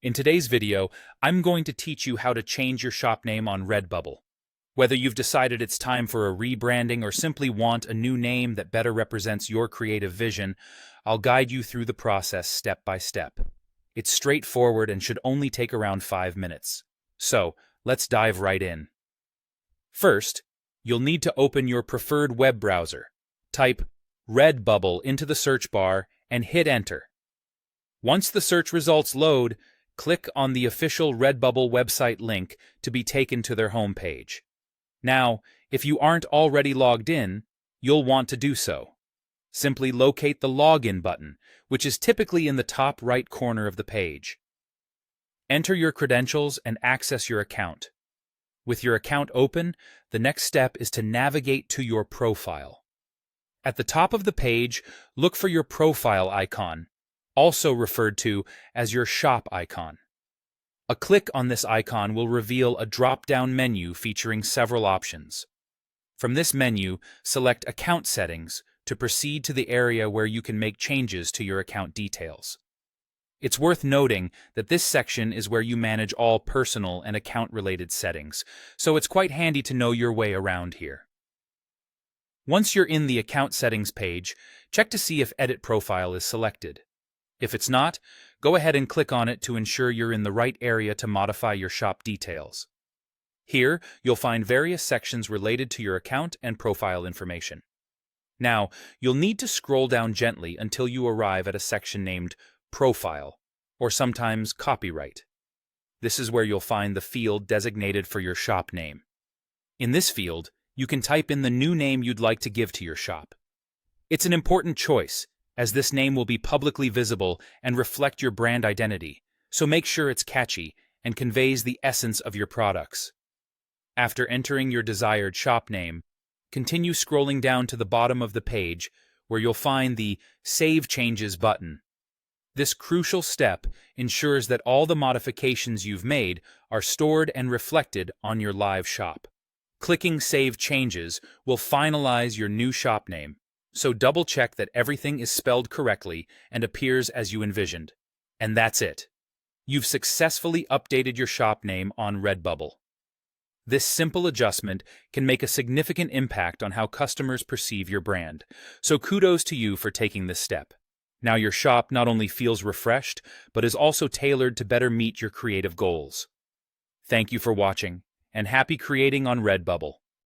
In today's video, I'm going to teach you how to change your shop name on Redbubble. Whether you've decided it's time for a rebranding or simply want a new name that better represents your creative vision, I'll guide you through the process step by step. It's straightforward and should only take around 5 minutes. So, let's dive right in. First, you'll need to open your preferred web browser. Type Redbubble into the search bar and hit enter. Once the search results load, click on the official Redbubble website link to be taken to their homepage. Now, if you aren't already logged in, you'll want to do so. Simply locate the Login button, which is typically in the top right corner of the page. Enter your credentials and access your account. With your account open, the next step is to navigate to your profile. At the top of the page, look for your profile icon, also referred to as your shop icon. A click on this icon will reveal a drop-down menu featuring several options. From this menu, select Account Settings to proceed to the area where you can make changes to your account details. It's worth noting that this section is where you manage all personal and account-related settings, so it's quite handy to know your way around here. Once you're in the Account Settings page, check to see if Edit Profile is selected. If it's not, go ahead and click on it to ensure you're in the right area to modify your shop details. Here, you'll find various sections related to your account and profile information. Now, you'll need to scroll down gently until you arrive at a section named Profile, or sometimes Copyright. This is where you'll find the field designated for your shop name. In this field, you can type in the new name you'd like to give to your shop. It's an important choice, as this name will be publicly visible and reflect your brand identity, so make sure it's catchy and conveys the essence of your products. After entering your desired shop name, continue scrolling down to the bottom of the page where you'll find the Save Changes button. This crucial step ensures that all the modifications you've made are stored and reflected on your live shop. Clicking Save Changes will finalize your new shop name, so double-check that everything is spelled correctly and appears as you envisioned. And that's it. You've successfully updated your shop name on Redbubble. This simple adjustment can make a significant impact on how customers perceive your brand, so kudos to you for taking this step. Now your shop not only feels refreshed, but is also tailored to better meet your creative goals. Thank you for watching, and happy creating on Redbubble.